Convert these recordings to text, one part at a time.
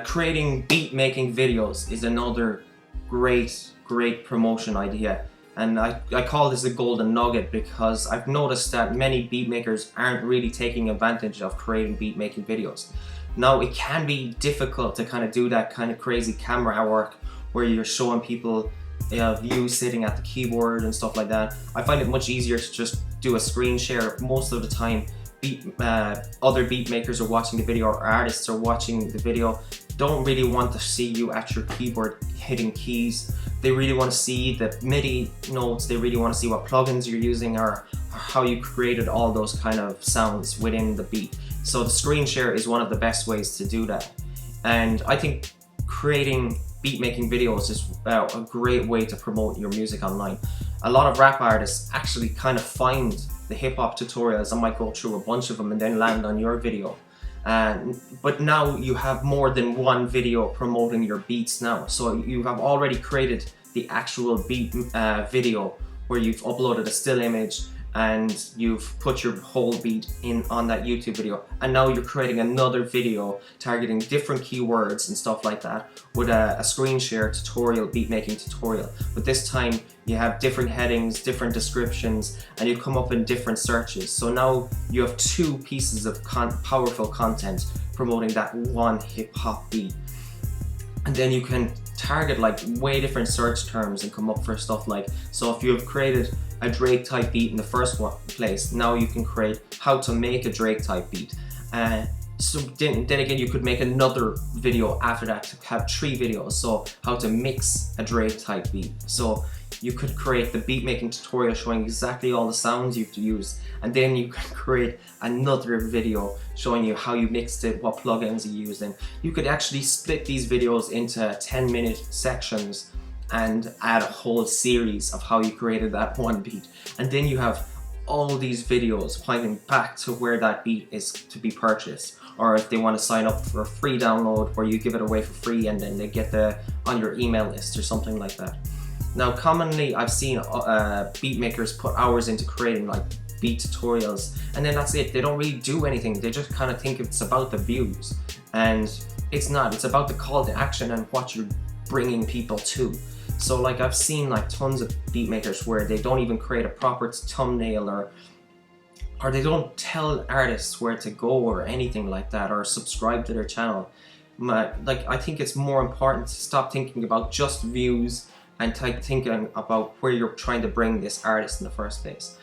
Creating beat making videos is another great promotion idea, and I call this a golden nugget because I've noticed that many beat makers aren't really taking advantage of creating beat making videos. Now, it can be difficult to kind of do that kind of crazy camera work where you're showing people you sitting at the keyboard and stuff like that. I find it much easier to just do a screen share. Most of the time other beat makers are watching the video, or artists are watching the video, don't really want to see you at your keyboard hitting keys. They really want to see the MIDI notes, they really want to see what plugins you're using, or how you created all those kind of sounds within the beat. So the screen share is one of the best ways to do that. And I think creating beat making videos is a great way to promote your music online. A lot of rap artists actually kind of find the hip hop tutorials and might go through a bunch of them and then land on your video. But now you have more than one video promoting your beats now. So you have already created the actual beat video where you've uploaded a still image and you've put your whole beat in on that YouTube video, and now you're creating another video targeting different keywords and stuff like that with a screen share tutorial, beat making tutorial. But this time you have different headings, different descriptions, and you come up in different searches. So now you have two pieces of powerful content promoting that one hip hop beat. And then you can target like way different search terms and come up for stuff like, so if you have created a Drake type beat in the first place, now you can create how to make a Drake type beat. So then again, you could make another video after that to have 3 videos. So how to mix a Drake type beat. So you could create the beat making tutorial showing exactly all the sounds you have to use, and then you can create another video showing you how you mixed it, what plugins you used, and you could actually split these videos into 10-minute sections and add a whole series of how you created that one beat. And then you have all these videos pointing back to where that beat is to be purchased, or if they want to sign up for a free download where you give it away for free and then they get on your email list or something like that. Now, commonly I've seen beat makers put hours into creating like beat tutorials, and then that's it. They don't really do anything. They just kind of think it's about the views, and it's not. It's about the call to action and what you're bringing people to. So like I've seen like tons of beat makers where they don't even create a proper thumbnail, or they don't tell artists where to go or anything like that, or subscribe to their channel. Like, I think it's more important to stop thinking about just views and thinking about where you're trying to bring this artist in the first place.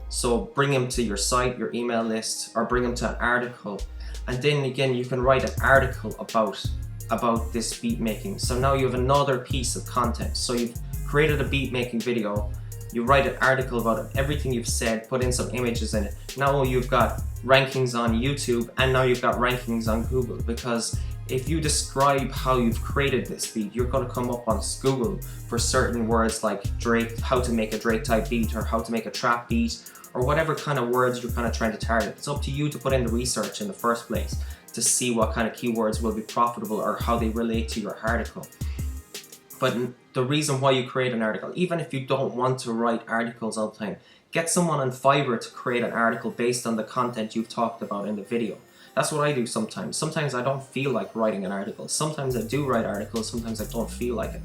So bring them to your site, your email list, or bring them to an article, and then again you can write an article about this beat making. So now you have another piece of content. So you've created a beat making video, you write an article about it, everything you've said, put in some images in it. Now you've got rankings on YouTube, and now you've got rankings on Google, because if you describe how you've created this beat, you're going to come up on Google for certain words like Drake, how to make a Drake type beat, or how to make a trap beat, or whatever kind of words you're kind of trying to target. It's up to you to put in the research in the first place to see what kind of keywords will be profitable or how they relate to your article. But the reason why you create an article, even if you don't want to write articles all the time, get someone on Fiverr to create an article based on the content you've talked about in the video. That's what I do sometimes. Sometimes I don't feel like writing an article. Sometimes I do write articles, sometimes I don't feel like it.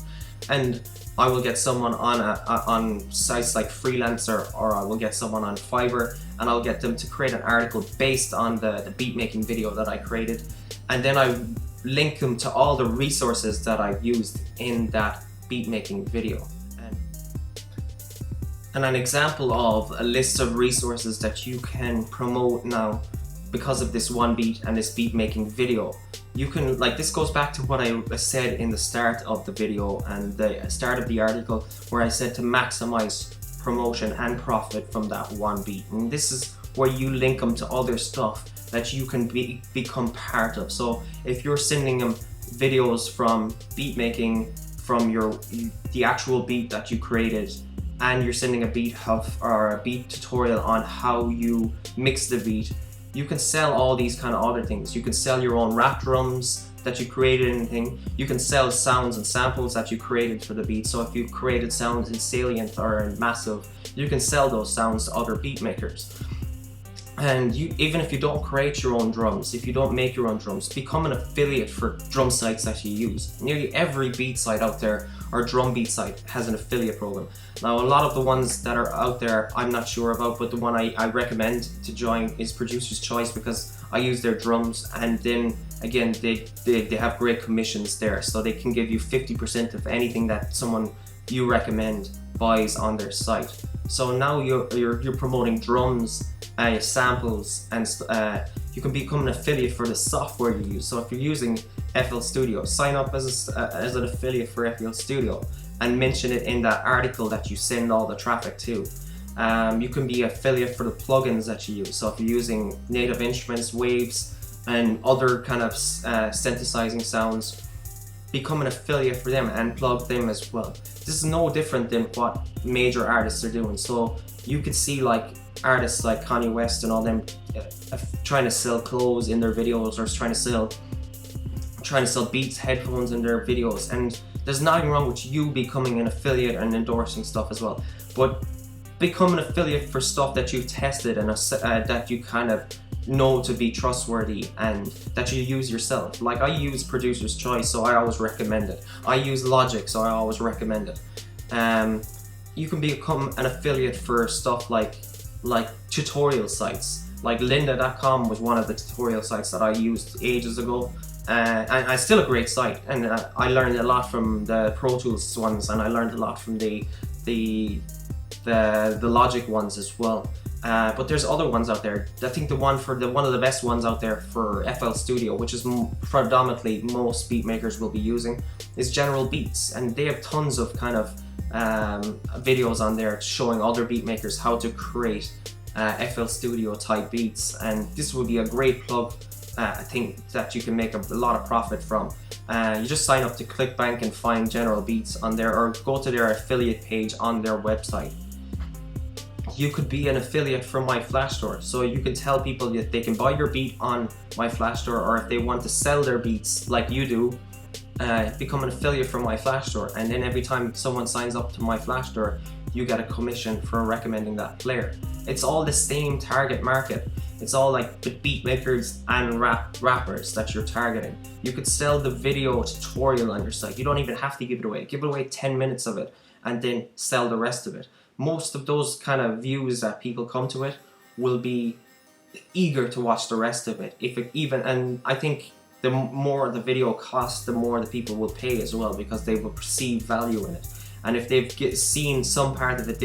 And I will get someone on sites like Freelancer, or I will get someone on Fiverr, and I'll get them to create an article based on the beat making video that I created. And then I link them to all the resources that I've used in that beat making video. And an example of a list of resources that you can promote now because of this one beat and this beat making video. You can, like, this goes back to what I said in the start of the video and the start of the article, where I said to maximize promotion and profit from that one beat. And this is where you link them to other stuff that you can become part of. So if you're sending them videos from beat making, from the actual beat that you created, and you're sending a beat or a beat tutorial on how you mix the beat, you can sell all these kind of other things. You can sell your own rap drums that you created in the thing. You can sell sounds and samples that you created for the beat. So if you've created sounds in Salient or in Massive, you can sell those sounds to other beat makers. And even if you don't create your own drums, if you don't make your own drums, become an affiliate for drum sites that you use. Nearly every beat site out there or drum beat site has an affiliate program. Now, a lot of the ones that are out there I'm not sure about, but the one I recommend to join is Producer's Choice, because I use their drums, and then again they have great commissions there, so they can give you 50% of anything that someone you recommend buys on their site. So now you're promoting drums, samples, and you can become an affiliate for the software you use. So if you're using FL Studio, sign up as an affiliate for FL Studio and mention it in that article that you send all the traffic to. You can be affiliate for the plugins that you use. So if you're using Native Instruments, Waves, and other kind of synthesizing sounds, become an affiliate for them and plug them as well. This is no different than what major artists are doing. So you could see like artists like Kanye West and all them trying to sell clothes in their videos, or trying to sell Beats headphones in their videos, and there's nothing wrong with you becoming an affiliate and endorsing stuff as well. But become an affiliate for stuff that you've tested and that you kind of know to be trustworthy and that you use yourself. Like I use Producer's Choice, so I always recommend it. I use Logic, so I always recommend it. You can become an affiliate for stuff like tutorial sites. Like lynda.com was one of the tutorial sites that I used ages ago. And it's still a great site, and I learned a lot from the Pro Tools ones, and I learned a lot from the Logic ones as well. But there's other ones out there. I think one of the best ones out there for FL Studio, which is predominantly most beat makers will be using, is General Beats, and they have tons of kind of videos on there showing other beat makers how to create FL Studio type beats, and this would be a great plug. I think that you can make a lot of profit from. You just sign up to ClickBank and find General Beats on there, or go to their affiliate page on their website. You could be an affiliate for My Flash Store, so you can tell people that they can buy your beat on My Flash Store, or if they want to sell their beats like you do, become an affiliate for My Flash Store, and then every time someone signs up to My Flash Store, you get a commission for recommending that player. It's all the same target market. It's all like the beat makers and rappers that you're targeting. You could sell the video tutorial on your site. You don't even have to give it away. Give it away 10 minutes of it and then sell the rest of it. Most of those kind of views that people come to it will be eager to watch the rest of it. And I think the more the video costs, the more the people will pay as well, because they will perceive value in it. And if they've seen some part of it,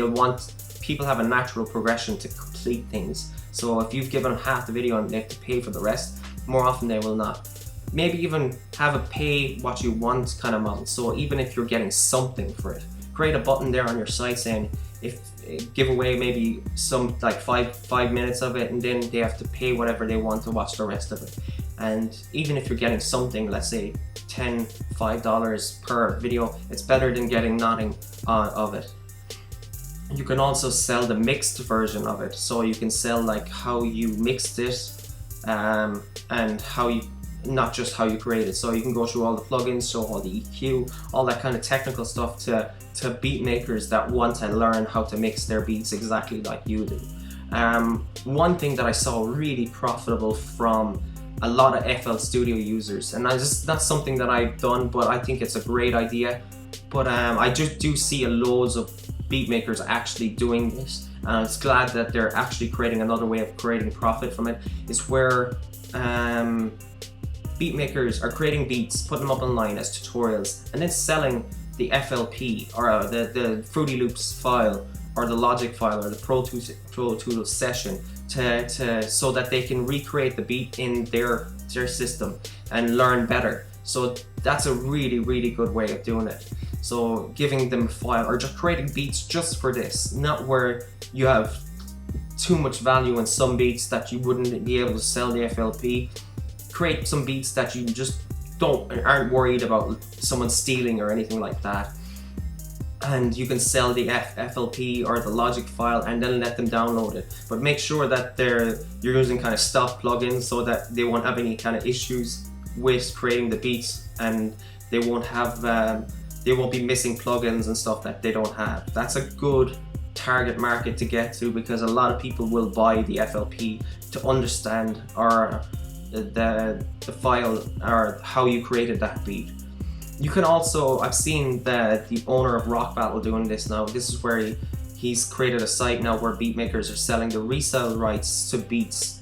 people have a natural progression to complete things. So if you've given them half the video and they have to pay for the rest, more often they will not. Maybe even have a pay what you want kind of model. So even if you're getting something for it, create a button there on your site saying, give away maybe some like five minutes of it, and then they have to pay whatever they want to watch the rest of it. And even if you're getting something, let's say $5 per video, it's better than getting nothing of it. You can also sell the mixed version of it, so you can sell like how you mixed it, and how you, not just how you create it. So you can go through all the plugins, show all the EQ, all that kind of technical stuff to beat makers that want to learn how to mix their beats exactly like you do. One thing that I saw really profitable from a lot of FL Studio users, and that's something that I've done, but I think it's a great idea. But I just do see loads of beat makers actually doing this, and I'm just glad that they're actually creating another way of creating profit from it. Is where beat makers are creating beats, putting them up online as tutorials, and then selling the FLP or the Fruity Loops file or the Logic file or the Pro Tools session so that they can recreate the beat in their system and learn better. So that's a really, really good way of doing it. So giving them a file or just creating beats just for this, not where you have too much value in some beats that you wouldn't be able to sell the FLP. Create some beats that you just aren't worried about someone stealing or anything like that, and you can sell the FLP or the Logic file and then let them download it. But make sure that you're using kind of stock plugins so that they won't have any kind of issues with creating the beats, and they won't be missing plugins and stuff that they don't have. That's a good target market to get to, because a lot of people will buy the FLP to understand or the file or how you created that beat. You can also, I've seen the owner of Rock Battle doing this now. This is where he's created a site now where beat makers are selling the resale rights to beats,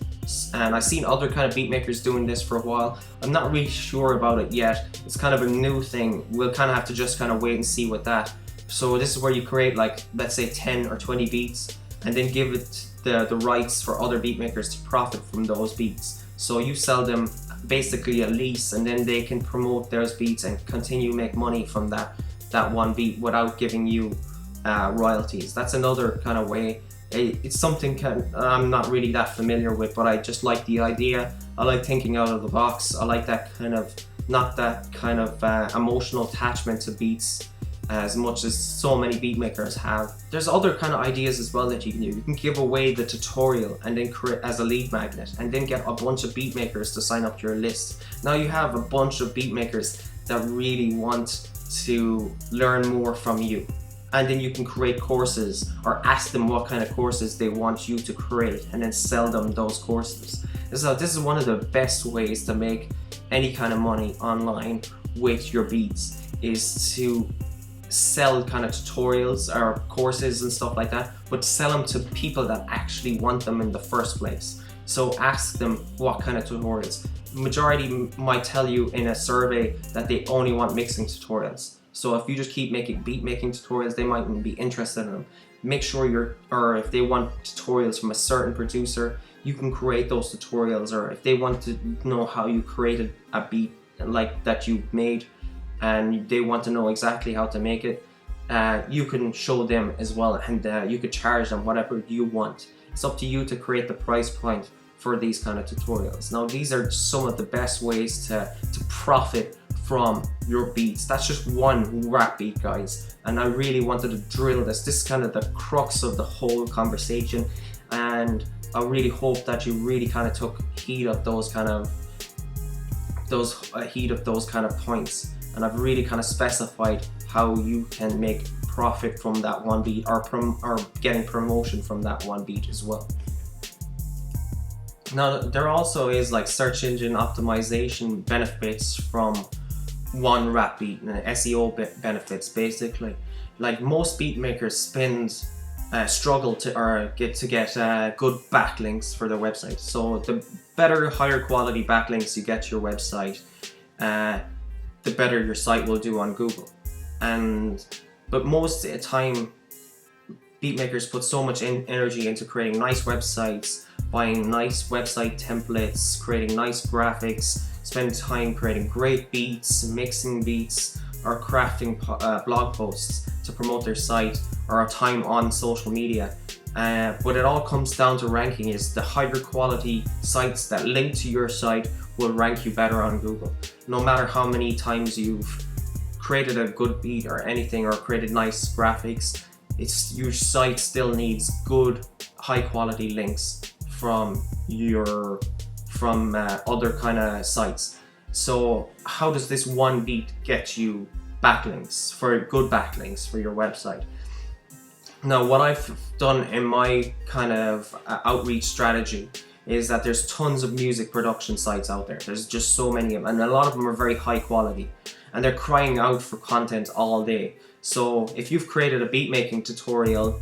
and I've seen other kind of beat makers doing this for a while. I'm not really sure about it yet. It's kind of a new thing. We'll kind of have to just kind of wait and see with that. So this is where you create, like, let's say 10 or 20 beats, and then give it the rights for other beat makers to profit from those beats. So you sell them basically a lease, and then they can promote those beats and continue to make money from that one beat without giving you royalties. That's another kind of way. It's something I'm not really that familiar with, but I just like the idea. I like thinking out of the box. I like that kind of, not that kind of emotional attachment to beats as much as so many beat makers have. There's other kind of ideas as well that you can do. You can give away the tutorial and then create as a lead magnet, and then get a bunch of beat makers to sign up to your list. Now you have a bunch of beat makers that really want to learn more from you, and then you can create courses or ask them what kind of courses they want you to create, and then sell them those courses. So this is one of the best ways to make any kind of money online with your beats, is to sell kind of tutorials or courses and stuff like that, but sell them to people that actually want them in the first place. So ask them what kind of tutorials. Majority might tell you in a survey that they only want mixing tutorials. So if you just keep making beat making tutorials, they mightn't be interested in them. Make sure or if they want tutorials from a certain producer, you can create those tutorials. Or if they want to know how you created a beat like that you made, and they want to know exactly how to make it, you can show them as well, and you could charge them whatever you want. It's up to you to create the price point for these kind of tutorials. Now these are some of the best ways to profit from your beats. That's just one rap beat, guys, and I really wanted to drill this. This is kind of the crux of the whole conversation, and I really hope that you really kind of took heed of those kind of points. And I've really kind of specified how you can make profit from that one beat, or getting promotion from that one beat as well. Now there also is like search engine optimization benefits from one rap beat, and SEO benefits basically. Like most beat makers struggle to get good backlinks for their website. So the better, higher quality backlinks you get to your website, the better your site will do on Google. But most of the time, beat makers put so much energy into creating nice websites, buying nice website templates, creating nice graphics, spend time creating great beats, mixing beats, or crafting blog posts to promote their site, or time on social media. But it all comes down to ranking. Is the higher quality sites that link to your site will rank you better on Google. No matter how many times you've created a good beat or anything, or created nice graphics, your site still needs good, high quality links from other kind of sites. So how does this one beat get you backlinks, good backlinks for your website? Now what I've done in my kind of outreach strategy is that there's tons of music production sites out there. There's just so many of them, and a lot of them are very high quality, and they're crying out for content all day. So if you've created a beat making tutorial,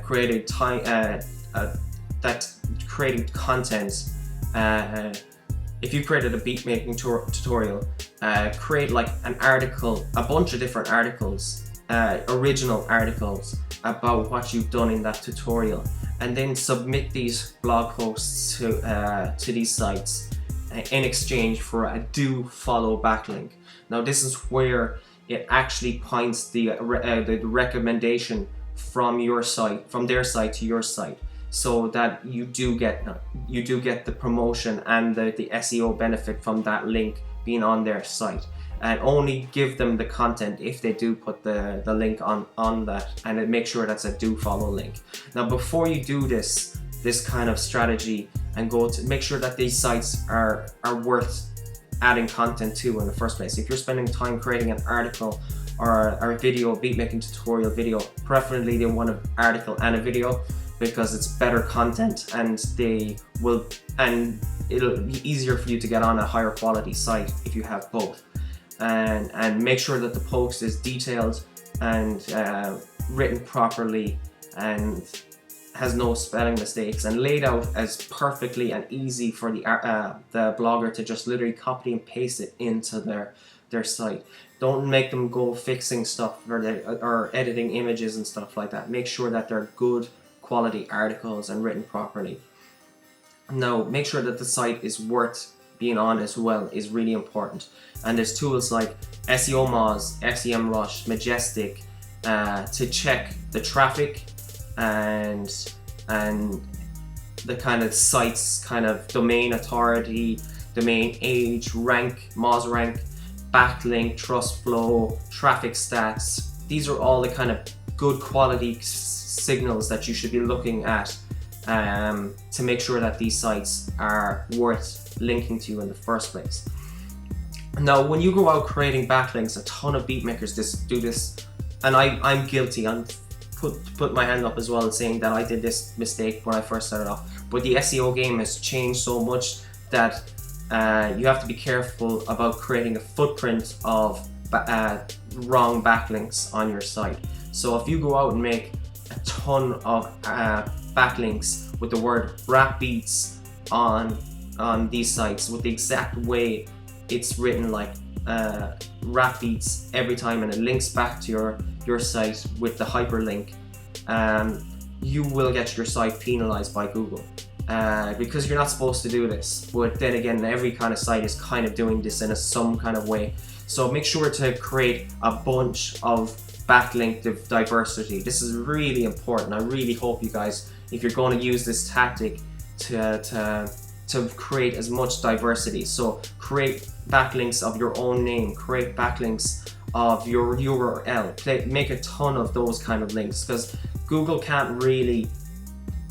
creating content, if you created a beat making tutorial, create like an article, a bunch of different articles, original articles about what you've done in that tutorial, and then submit these blog posts to these sites in exchange for a do follow backlink. Now this is where it actually points the recommendation from your site, from their site to your site, so that you do get the promotion and the SEO benefit from that link being on their site. And only give them the content if they do put the link on that, and make sure that's a do follow link. Now before you do this kind of strategy, and go to make sure that these sites are worth adding content to in the first place. If you're spending time creating an article or a video, a beat making tutorial video. Preferably they want an article and a video, because it's better content, and it'll be easier for you to get on a higher quality site if you have both. And make sure that the post is detailed and written properly and has no spelling mistakes, and laid out as perfectly and easy for the blogger to just literally copy and paste it into their site. Don't make them go fixing stuff or editing images and stuff like that. Make sure that they're good quality articles and written properly. Now, make sure that the site is worth being on as well is really important. And there's tools like SEO Moz, SEMrush, Majestic to check the traffic and the kind of site's kind of domain authority, domain age, rank, Moz rank, backlink, trust flow, traffic stats. These are all the kind of good quality signals that you should be looking at to make sure that these sites are worth linking to in the first place. Now, when you go out creating backlinks, a ton of beat makers do this, and I'm guilty. I'm put my hand up as well, saying that I did this mistake when I first started off. But the SEO game has changed so much that you have to be careful about creating a footprint of wrong backlinks on your site. So if you go out and make a ton of backlinks with the word rap beats on these sites with the exact way it's written, like rap beats every time, and it links back to your site with the hyperlink, you will get your site penalized by Google because you're not supposed to do this. But then again, every kind of site is kind of doing this in some kind of way. So make sure to create a bunch of backlink diversity. This is really important. I really hope you guys, if you're going to use this tactic, to create as much diversity. So create backlinks of your own name, create backlinks of your URL, make a ton of those kind of links, because Google can't really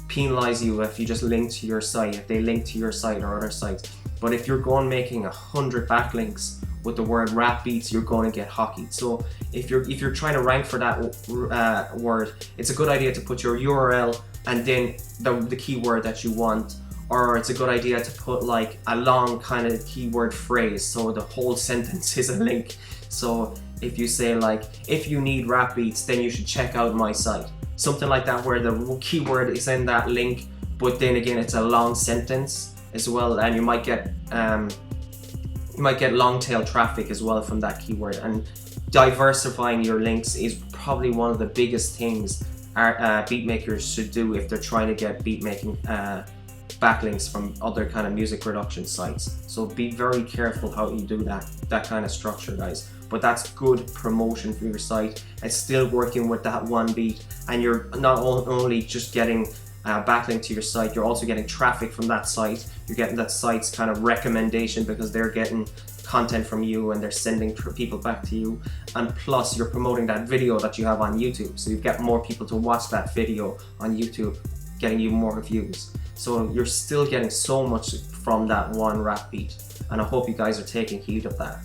penalize you if you just link to your site, if they link to your site or other sites. But if you're going making 100 backlinks with the word rap beats, you're going to get hockeyed. So if you're trying to rank for that word, it's a good idea to put your URL and then the keyword that you want. Or it's a good idea to put like a long kind of keyword phrase, so the whole sentence is a link. So if you say like, if you need rap beats, then you should check out my site. Something like that, where the keyword is in that link, but then again it's a long sentence as well, and you might get long tail traffic as well from that keyword. And diversifying your links is probably one of the biggest things beat makers should do if they're trying to get beat making backlinks from other kind of music production sites. So be very careful how you do that kind of structure, guys. But that's good promotion for your site. It's still working with that one beat, and you're not only just getting backlink to your site, you're also getting traffic from that site. You're getting that site's kind of recommendation because they're getting content from you and they're sending people back to you. And plus you're promoting that video that you have on YouTube, so you get more people to watch that video on YouTube, getting you more views. So you're still getting so much from that one rap beat, and I hope you guys are taking heed of that.